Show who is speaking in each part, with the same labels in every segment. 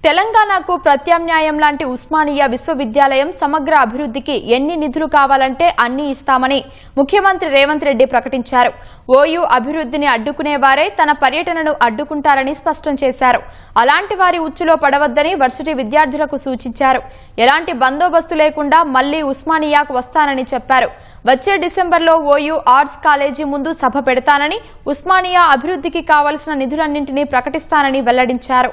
Speaker 1: తెలంగాణకు ప్రత్యామ్నాయం లాంటి ఉస్మానియా విశ్వవిద్యాలయం సమగ్ర అభివృద్ధికి ఎన్ని నిధులు కావాలంటే అన్ని ఇస్తామని ముఖ్యమంత్రి రేవంత్ రెడ్డి ప్రకటించారు. ఓయూ అభివృద్ధిని అడ్డుకునేవారే తన పర్యటనను అడ్డుకుంటారని స్పష్టం చేశారు. అలాంటి వారి ఉచ్చులో పడవద్దని వర్సిటీ విద్యార్థులకు సూచించారు. ఎలాంటి బందోబస్తు లేకుండా మళ్లీ ఉస్మానియాకు వస్తానని చెప్పారు. వచ్చే డిసెంబర్లో ఓయూ ఆర్ట్స్ కాలేజీ ముందు సభ పెడతానని, ఉస్మానియా అభివృద్ధికి కావాల్సిన నిధులన్నింటినీ ప్రకటిస్తానని వెల్లడించారు.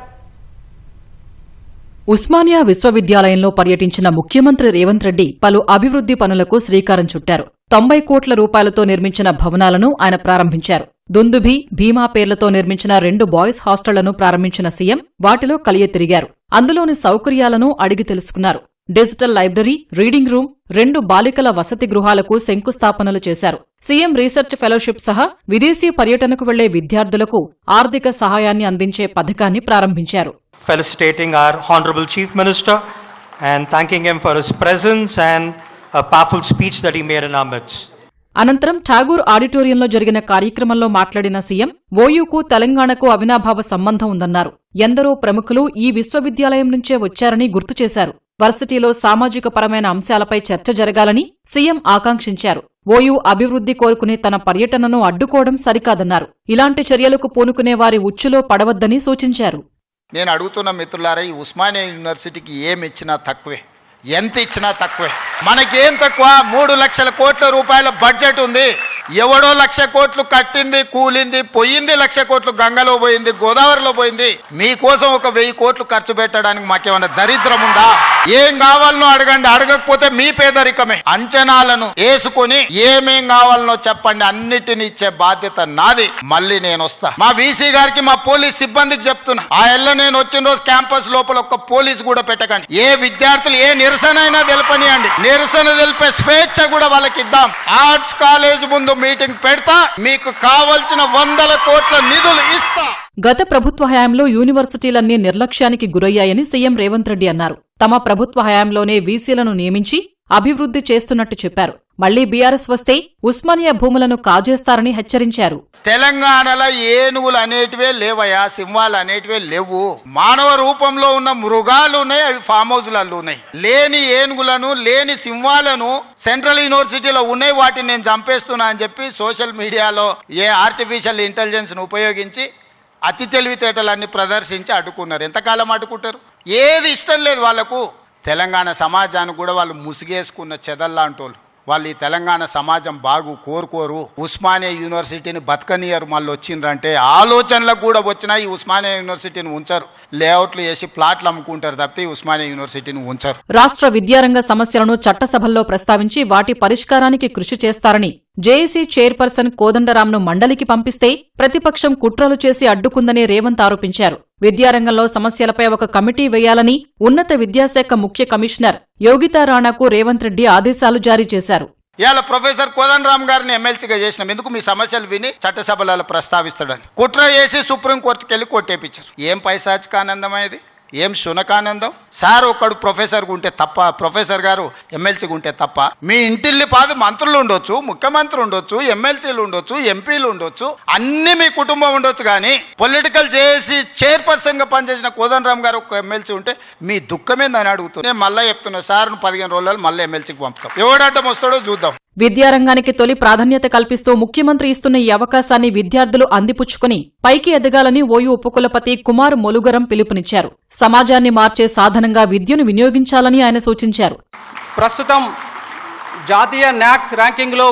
Speaker 2: ఉస్మానియా విశ్వవిద్యాలయంలో పర్యటించిన ముఖ్యమంత్రి రేవంత్ రెడ్డి పలు అభివృద్ది పనులకు శ్రీకారం చుట్టారు. 90 కోట్ల రూపాయలతో నిర్మించిన భవనాలను ఆయన ప్రారంభించారు. దుందుభి, భీమా పేర్లతో నిర్మించిన 2 బాయ్స్ హాస్టళ్లను ప్రారంభించిన సీఎం వాటిలో కలియ తిరిగారు. అందులోని సౌకర్యాలను అడిగి తెలుసుకున్నారు. డిజిటల్ లైబ్రరీ, రీడింగ్ రూమ్, 2 బాలికల వసతి గృహాలకు శంకుస్థాపనలు చేశారు. సీఎం రీసెర్చ్ ఫెలోషిప్ సహా విదేశీ పర్యటనకు వెళ్లే విద్యార్థులకు ఆర్థిక సహాయాన్ని అందించే పథకాన్ని ప్రారంభించారు.
Speaker 3: Felicitating our Honorable Chief Minister and thanking him for his presence and a powerful speech that he made in our midst.
Speaker 2: అనంతరం ఠాగూర్ ఆడిటోరియంలో జరిగిన కార్యక్రమంలో మాట్లాడిన సీఎం ఓయూకు తెలంగాణకు అవినాభావ సంబంధం ఉందన్నారు. ఎందరో ప్రముఖులు ఈ విశ్వవిద్యాలయం నుంచే వచ్చారని గుర్తు చేశారు. వర్సిటీలో సామాజిక పరమైన అంశాలపై చర్చ జరగాలని సీఎం ఆకాంక్షించారు. ఓయూ అభివృద్ధి కోరుకునే తన పర్యటనను అడ్డుకోవడం సరికాదన్నారు. ఇలాంటి చర్యలకు పూనుకునే వారి ఉచ్చులో పడవద్దని సూచించారు.
Speaker 4: నేను అడుగుతున్న మిత్రులారా, ఈ ఉస్మానియా యూనివర్సిటీకి ఏమి ఇచ్చినా తక్కువే, ఎంత ఇచ్చినా తక్కువే. మనకేం తక్కువ? 3 లక్షల కోట్ల రూపాయల బడ్జెట్ ఉంది. ఎవడో 1,00,000 కోట్లు కట్టింది, కూలింది, పోయింది. 1,00,000 కోట్లు గంగలో పోయింది, గోదావరిలో పోయింది. మీకోసం ఒక 1000 కోట్లు ఖర్చు పెట్టడానికి మాకేమన్నా దరిద్రం ఉందా? ఏం కావాలనో అడగండి, అడగకపోతే మీ పేదరికమే. అంచనాలను వేసుకుని ఏమేం కావాలనో చెప్పండి, అన్నిటిని ఇచ్చే బాధ్యత నాది. మళ్ళీ నేను వస్తా. మా వీసీ గారికి, మా పోలీస్ సిబ్బందికి చెప్తున్నా, ఆ ఎల్ల నేను వచ్చిన రోజు క్యాంపస్ లోపల ఒక్క పోలీసు కూడా పెట్టకండి. ఏ విద్యార్థులు ఏ నిరసన అయినా తెలపనియండి. నిరసన తెలిపే స్వేచ్ఛ కూడా వాళ్ళకి ఇద్దాం. ఆర్ట్స్ కాలేజ్ ముందు మీటింగ్ పెడతా, మీకు కావలసిన 100 కోట్ల నిధులు ఇస్తా.
Speaker 2: గత ప్రభుత్వ హయాంలో యూనివర్సిటీలన్నీ నిర్లక్ష్యానికి గురయ్యాయని సీఎం రేవంత్ రెడ్డి అన్నారు. తమ ప్రభుత్వ హయాంలోనే వీసీలను నియమించి అభివృద్ధి చేస్తున్నట్టు చెప్పారు. మళ్లీ బీఆర్ఎస్ వస్తే ఉస్మానియా భూములను కాజేస్తారని హెచ్చరించారు.
Speaker 4: తెలంగాణలో ఏనుగులు అనేటివే లేవయా, సింహాలు అనేటివే లేవు. మానవ రూపంలో ఉన్న మృగాలు ఉన్నాయి, అవి ఫామ్ హౌస్లలో ఉన్నాయి. లేని ఏనుగులను, లేని సింహాలను సెంట్రల్ యూనివర్సిటీలో ఉన్నాయి, వాటిని నేను చంపేస్తున్నా అని చెప్పి సోషల్ మీడియాలో ఆర్టిఫిషియల్ ఇంటెలిజెన్స్ ను ఉపయోగించి అతి తెలివితేటలన్నీ ప్రదర్శించి అడ్డుకున్నారు. ఎంతకాలం అడ్డుకుంటారు? ఏది ఇష్టం లేదు వాళ్లకు. తెలంగాణ సమాజాన్ని కూడా వాళ్ళు ముసిగేసుకున్న చెదల్లాంటోళ్ళు. వాళ్ళు ఈ తెలంగాణ సమాజం బాగు కోరుకోరు. ఉస్మానియా యూనివర్సిటీని బతకనియరు. మళ్ళీ వచ్చిండ్రంటే ఆలోచనలకు కూడా వచ్చినా ఈ ఉస్మానియా యూనివర్సిటీని ఉంచారు. లేఅవుట్లు వేసి ప్లాట్లు అమ్ముకుంటారు తప్పితే ఈ ఉస్మానియా యూనివర్సిటీని ఉంచారు.
Speaker 2: రాష్ట్ర విద్యారంగ సమస్యలను చట్టసభల్లో ప్రస్తావించి వాటి పరిష్కారానికి కృషి చేస్తారని జేఏసీ చైర్పర్సన్ కోదండరాంను మండలికి పంపిస్తే ప్రతిపక్షం కుట్రలు చేసి అడ్డుకుందని రేవంత్ ఆరోపించారు. విద్యారంగంలో సమస్యలపై ఒక కమిటీ వేయాలని ఉన్నత విద్యాశాఖ ముఖ్య కమిషనర్ యోగితా రాణాకు రేవంత్ రెడ్డి ఆదేశాలు జారీ చేశారు.
Speaker 4: ఇవాళ ప్రొఫెసర్ కోదండరాం గారిని ఎమ్మెల్సీగా చేసినాం. ఎందుకు? మీ సమస్యలు విని చట్టసభలలో ప్రస్తావిస్తాడని. కుట్ర చేసి సుప్రీంకోర్టుకి వెళ్ళి కొట్టేపించారు. ఏం పైశాచికానందమేది, ఏం శునకానందం? సార్ ఒక్కడు ప్రొఫెసర్గా ఉంటే తప్ప, ప్రొఫెసర్ గారు ఎమ్మెల్సీగా ఉంటే తప్ప? మీ ఇంటిల్లి పాది మంత్రులు ఉండొచ్చు, ముఖ్యమంత్రి ఉండొచ్చు, ఎమ్మెల్సీలు ఉండొచ్చు, ఎంపీలు ఉండొచ్చు, అన్ని మీ కుటుంబం ఉండొచ్చు. కానీ పొలిటికల్ చేసి చైర్పర్సన్ గా పనిచేసిన కోదండరాం గారు ఒక ఎమ్మెల్సీ ఉంటే మీ దుఃఖమేందని అడుగుతున్నా. నేను మళ్ళీ చెప్తున్నా, సార్ 15 రోజులు మళ్ళీ ఎమ్మెల్సీకి పంపుతాం. ఎవడడ్డం వస్తాడో చూద్దాం.
Speaker 2: విద్యారంగానికి తొలి ప్రాధాన్యత కల్పిస్తూ ముఖ్యమంత్రి ఇస్తున్న ఈ అవకాశాన్ని విద్యార్థులు అందిపుచ్చుకుని పైకి ఎదగాలని ఓయూ ఉపకులపతి కుమార్ మొలుగరం పిలుపునిచ్చారు. సమాజాన్ని మార్చే సాధనంగా విద్యను వినియోగించాలని ఆయన సూచించారు.
Speaker 5: ప్రస్తుతం జాతీయ న్యాక్ ర్యాంకింగ్లో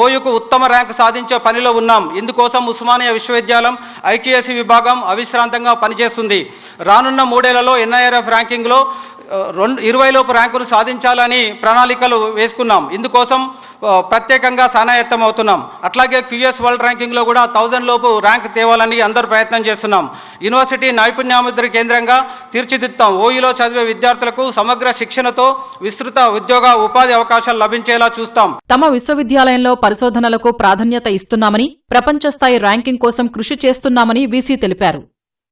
Speaker 5: ఓయూకు ఉత్తమ ర్యాంకు సాధించే పనిలో ఉన్నాం. ఇందుకోసం ఉస్మానియా విశ్వవిద్యాలయం ఐక్యూఎస్సీ విభాగం అవిశ్రాంతంగా పనిచేస్తుంది. రానున్న 3 ఏళ్లలో ఎన్ఐఆర్ఎఫ్ ర్యాంకింగ్లో 20 లోపు ర్యాంకును సాధించాలని ప్రణాళికలు వేసుకున్నాం. ఇందుకోసం ప్రత్యేకంగా సన్నాయత్తం అవుతున్నాం. అట్లాగే క్యూఎస్ వరల్డ్ ర్యాంకింగ్లో కూడా 1000 లోపు ర్యాంక్ తేవాలని అందరూ ప్రయత్నం చేస్తున్నాం. యూనివర్సిటీ నైపుణ్యాభివృద్ధి కేంద్రంగా తీర్చిదిద్దాం. ఓయూలో చదివే విద్యార్థులకు సమగ్ర శిక్షణతో విస్తృత ఉద్యోగ ఉపాధి అవకాశాలు లభించేలా చూస్తాం.
Speaker 2: తమ విశ్వవిద్యాలయంలో పరిశోధనలకు ప్రాధాన్యత ఇస్తున్నామని, ప్రపంచ స్థాయి ర్యాంకింగ్ కోసం కృషి చేస్తున్నామని వీసీ తెలిపారు.